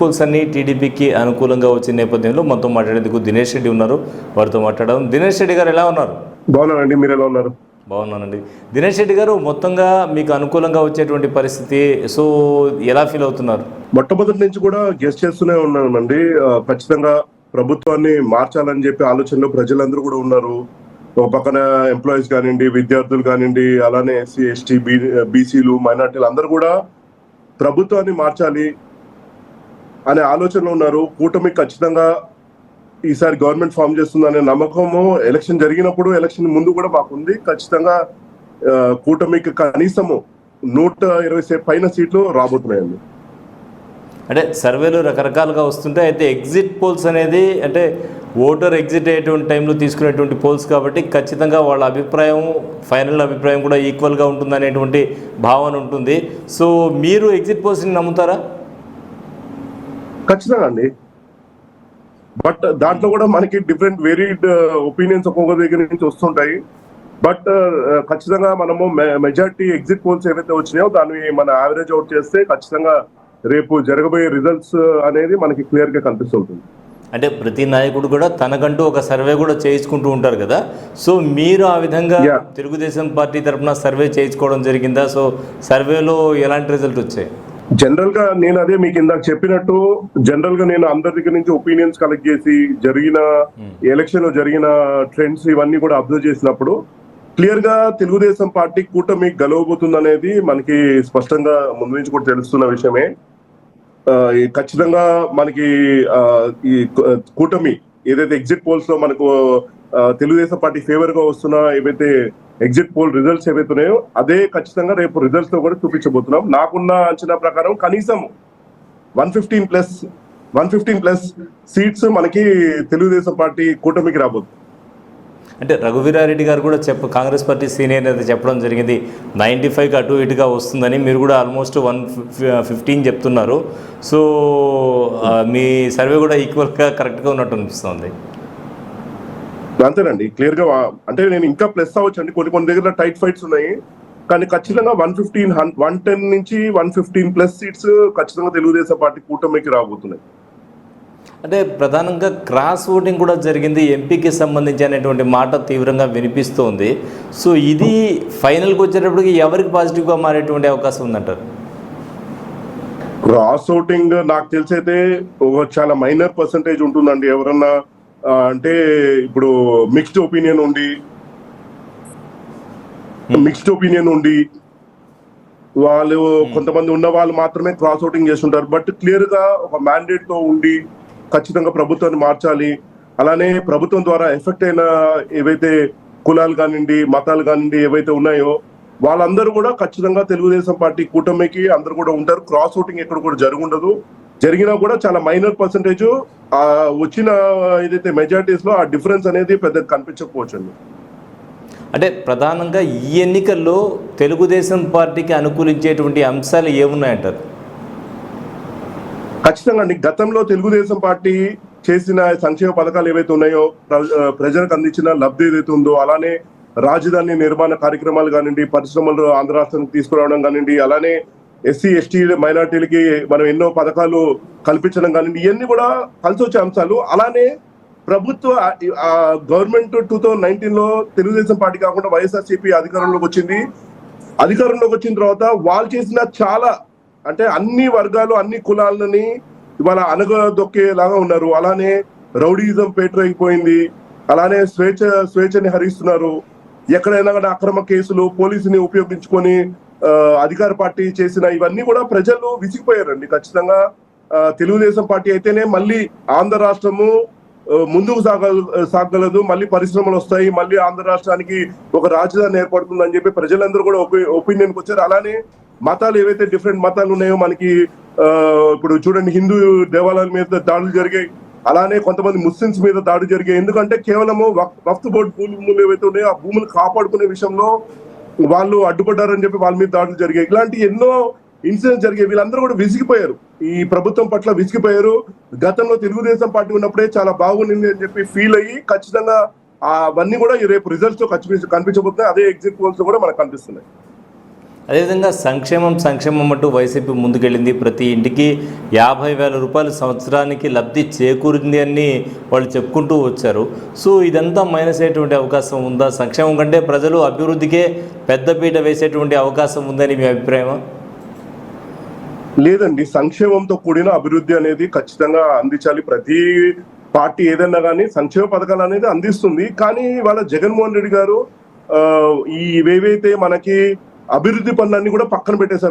Poles అన్ని టీడీపీకి అనుకూలంగా వచ్చిన నేపథ్యంలో మనతో మాట్లాడేందుకు దినేష్ రెడ్డి ఉన్నారు. వారితో మాట్లాడడం. దినేష్ రెడ్డి గారు ఎలా ఉన్నారు? బాగున్నానండి, మీరు ఎలా ఉన్నారు? బాగున్నానండి. దినేష్ రెడ్డి గారు, మొత్తంగా మీకు అనుకూలంగా వచ్చేటువంటి పరిస్థితి, సో ఎలా ఫీల్ అవుతున్నారు? మొట్టమొదటి నుంచి కూడా గెస్ట్ చేస్తూనే ఉన్నానండి. ఖచ్చితంగా ప్రభుత్వాన్ని మార్చాలని చెప్పి ఆలోచనలో ప్రజలందరూ కూడా ఉన్నారు. ఒక పక్కన ఎంప్లాయీస్ కానివ్వండి, విద్యార్థులు కానివ్వండి, అలానే ఎస్సీ ఎస్టీ బీసీలు మైనార్టీలు అందరూ కూడా ప్రభుత్వాన్ని మార్చాలి అనే ఆలోచనలో ఉన్నారు. కూటమి ఖచ్చితంగా ఈసారి గవర్నమెంట్ ఫామ్ చేస్తుందనే నమ్మకము ఎలక్షన్ జరిగినప్పుడు, ఎలక్షన్ ముందు కూడా మాకుంది. ఖచ్చితంగా కూటమికి కనీసము 120 పైన సీట్లు రాబోతున్నాయండి. అంటే సర్వేలు రకరకాలుగా వస్తుంటే, అయితే ఎగ్జిట్ పోల్స్ అనేది అంటే ఓటర్ ఎగ్జిట్ అయ్యేటువంటి టైంలో తీసుకునేటువంటి పోల్స్ కాబట్టి ఖచ్చితంగా వాళ్ళ అభిప్రాయం, ఫైనల్ అభిప్రాయం కూడా ఈక్వల్గా ఉంటుందనేటువంటి భావన ఉంటుంది. సో మీరు ఎగ్జిట్ పోల్స్ని నమ్ముతారా? ఖచ్చితంగా అండి. బట్ దాంట్లో కూడా మనకి డిఫరెంట్ వేరీడ్ ఒపీనియన్స్ ఒక్కొక్క దగ్గర నుంచి వస్తుంటాయి. బట్ ఖచ్చితంగా మనము మెజారిటీ ఎగ్జిట్ పోల్స్ ఏవైతే వచ్చినాయో దాన్ని మన యావరేజ్ అవుట్ చేస్తే ఖచ్చితంగా రేపు జరగబోయే రిజల్ట్స్ అనేది మనకి క్లియర్ గా కనిపిస్తుంటుంది. అంటే ప్రతి నాయకుడు కూడా తనకంటూ ఒక సర్వే కూడా చేయించుకుంటూ ఉంటారు కదా. సో మీరు ఆ విధంగా తెలుగుదేశం పార్టీ తరఫున సర్వే చేయించుకోవడం జరిగిందా? సో సర్వేలో ఎలాంటి రిజల్ట్ వచ్చాయి? జనరల్ గా నేను అదే మీకు ఇందాక చెప్పినట్టు, జనరల్ గా నేను అందరి దగ్గర నుంచి ఒపీనియన్స్ కలెక్ట్ చేసి జరిగిన ఎలక్షన్ లో జరిగిన ట్రెండ్స్ ఇవన్నీ కూడా అబ్జర్వ్ చేసినప్పుడు క్లియర్ గా తెలుగుదేశం పార్టీ కూటమి గెలవబోతుంది అనేది మనకి స్పష్టంగా ముందు నుంచి కూడా తెలుస్తున్న విషయమే. ఖచ్చితంగా మనకి ఈ కూటమి ఏదైతే ఎగ్జిట్ పోల్స్ లో మనకు తెలుగుదేశం పార్టీ ఫేవర్ గా వస్తున్న ఏవైతే ఎగ్జిట్ పోల్ రిజల్ట్స్ ఏవైతే ఉన్నాయో అదే ఖచ్చితంగా రేపు రిజల్ట్స్ లో కూడా చూపించబోతున్నాం. నాకున్న అంచనా ప్రకారం కనీసం 115+ సీట్స్ మనకి తెలుగుదేశం పార్టీ కూటమికి రాబోతుంది. అంటే రఘువీరారెడ్డి గారు కూడా కాంగ్రెస్ పార్టీ సీనియర్ నేత చెప్పడం జరిగింది 95కి అటు ఇటుగా వస్తుందని. మీరు కూడా ఆల్మోస్ట్ 115 చెప్తున్నారు. సో మీ సర్వే కూడా ఈక్వల్గా కరెక్ట్గా ఉన్నట్టు అనిపిస్తుంది. అంతేనండి, క్లియర్ గా. అంటే నేను ఇంకా ప్లస్ అవ్వచ్చు అండి, కొన్ని దగ్గర టైట్ ఫైట్స్ ఉన్నాయి. కానీ ఖచ్చితంగా 110 నుంచి 115+ సీట్స్ ఖచ్చితంగా తెలుగుదేశం పార్టీ కూటమికి రాబోతున్నాయి. అంటే ప్రధానంగా క్రాస్ ఓటింగ్ కూడా జరిగింది ఎంపీకి సంబంధించి అనేటువంటి మాట తీవ్రంగా వినిపిస్తోంది. సో ఇది ఫైనల్కి వచ్చేటప్పటికి ఎవరికి పాజిటివ్గా మారేటువంటి అవకాశం ఉందంటారు? క్రాస్ ఓటింగ్ నాకు తెలిసైతే చాలా మైనర్ పర్సంటేజ్ ఉంటుందండి. ఎవరన్నా అంటే ఇప్పుడు మిక్స్డ్ ఒపీనియన్ ఉండి వాళ్ళు కొంతమంది ఉన్న వాళ్ళు మాత్రమే క్రాస్ ఓటింగ్ చేస్తుంటారు. బట్ క్లియర్ గా ఒక మ్యాండేట్ తో ఉండి ఖచ్చితంగా ప్రభుత్వాన్ని మార్చాలి, అలానే ప్రభుత్వం ద్వారా ఎఫెక్ట్ అయిన ఏవైతే కులాలు కానివ్వండి, మతాలు కానివ్వండి ఏవైతే ఉన్నాయో వాళ్ళందరూ కూడా ఖచ్చితంగా తెలుగుదేశం పార్టీ కూటమికి అందరూ కూడా ఉంటారు. క్రాస్ ఓటింగ్ ఎక్కడ కూడా జరుగుండదు. జరిగినా కూడా చాలా మైనర్ పర్సంటేజ్ వచ్చిన ఏదైతే మెజారిటీస్ లో ఆ డిఫరెన్స్ అనేది పెద్దగా కనిపించకపోవచ్చు. అంటే ప్రధానంగా ఈ ఎన్నికల్లో తెలుగుదేశం పార్టీకి అనుకూలించేటువంటి అంశాలు ఏమున్నాయంటారు? ఖచ్చితంగా అండి, గతంలో తెలుగుదేశం పార్టీ చేసిన సంక్షేమ పథకాలు ఏవైతే ఉన్నాయో, ప్రజలకు అందించిన లబ్ధి ఏదైతే ఉందో, అలానే రాజధాని నిర్మాణ కార్యక్రమాలు కానివ్వండి, పరిశ్రమలు ఆంధ్ర రాష్ట్రానికి తీసుకురావడం కానివ్వండి, అలానే ఎస్సీ ఎస్టీ మైనార్టీలకి మనం ఎన్నో పథకాలు కల్పించడం కానివ్వండి, ఇవన్నీ కూడా కలిసి వచ్చే అంశాలు. అలానే ప్రభుత్వ గవర్నమెంట్ 2019లో తెలుగుదేశం పార్టీ కాకుండా వైఎస్ఆర్సీపీ అధికారంలోకి వచ్చింది. అధికారంలోకి వచ్చిన తర్వాత వాళ్ళు చేసిన చాలా, అంటే అన్ని వర్గాలు అన్ని కులాలని ఇవాళ అనగదొక్కేలాగా ఉన్నారు. అలానే రౌడీయిజం పేటరైపోయింది. అలానే స్వేచ్ఛని హరిస్తున్నారు. ఎక్కడైనా కూడా అక్రమ కేసులు, పోలీసుని ఉపయోగించుకొని అధికార పార్టీ చేసిన ఇవన్నీ కూడా ప్రజలు విసిగిపోయారండి. ఖచ్చితంగా తెలుగుదేశం పార్టీ అయితేనే మళ్ళీ ఆంధ్ర రాష్ట్రము ముందుకు సాగలదు, మళ్ళీ పరిశ్రమలు వస్తాయి, మళ్ళీ ఆంధ్ర రాష్ట్రానికి ఒక రాజధాని ఏర్పడుతుందని చెప్పి ప్రజలందరూ కూడా ఒపీనియన్కి వచ్చారు. అలానే మతాలు ఏవైతే డిఫరెంట్ మతాలు ఉన్నాయో మనకి ఇప్పుడు చూడండి, హిందూ దేవాలయాల మీద దాడులు జరిగాయి, అలానే కొంతమంది ముస్లిమ్స్ మీద దాడులు జరిగాయి. ఎందుకంటే కేవలము వక్ఫ్ బోర్డు భూములు ఏవైతే ఉన్నాయో ఆ భూములు కాపాడుకునే విషయంలో వాళ్ళు అడ్డుపడ్డారని చెప్పి వాళ్ళ మీద దాడులు జరిగాయి. ఇలాంటి ఎన్నో ఇన్సిడెంట్స్ జరిగాయి. వీళ్ళందరూ కూడా విసిగిపోయారు, ఈ ప్రభుత్వం పట్ల విసిగిపోయారు. గతంలో తెలుగుదేశం పార్టీ ఉన్నప్పుడే చాలా బాగుంది అని చెప్పి ఫీల్ అయ్యి ఖచ్చితంగా అవన్నీ కూడా రేపు రిజల్ట్స్ లో కనిపించబోతున్నాయి. అదే ఎగ్జిట్ పోల్స్ కూడా మనకు కనిపిస్తున్నాయి. అదేవిధంగా సంక్షేమం అంటూ వైసీపీ ముందుకెళ్ళింది. ప్రతి ఇంటికి 50,000 రూపాయలు సంవత్సరానికి లబ్ధి చేకూరింది అని వాళ్ళు చెప్పుకుంటూ వచ్చారు. సో ఇదంతా మైనస్ అయ్యేటువంటి అవకాశం ఉందా? సంక్షేమం కంటే ప్రజలు అభివృద్ధికే పెద్దపీట వేసేటువంటి అవకాశం ఉందని మీ అభిప్రాయమా? లేదండి, సంక్షేమంతో కూడిన అభివృద్ధి అనేది ఖచ్చితంగా అందించాలి. ప్రతి పార్టీ ఏదన్నా కానీ సంక్షేమ పథకాలు అనేది అందిస్తుంది. కానీ వాళ్ళ జగన్మోహన్ రెడ్డి గారు ఇవేవైతే మనకి అభివృద్ధి పనులన్నీ కూడా పక్కన పెట్టేశారు.